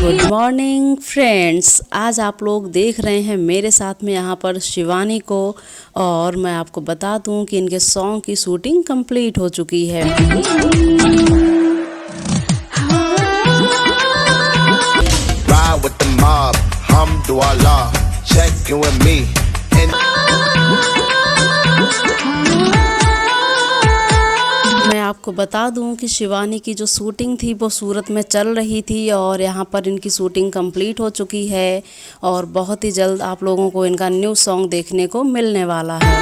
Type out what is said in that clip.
Good morning friends, आज आप लोग देख रहे हैं मेरे साथ में यहाँ पर शिवानी को। और मैं आपको बता दूं कि इनके सॉन्ग की शूटिंग कंप्लीट हो चुकी है। Ride with the mob, Alhamdulillah, check in with me. मैं आपको बता दूं कि शिवानी की जो शूटिंग थी वो सूरत में चल रही थी और यहाँ पर इनकी शूटिंग कंप्लीट हो चुकी है और बहुत ही जल्द आप लोगों को इनका न्यू सॉन्ग देखने को मिलने वाला है।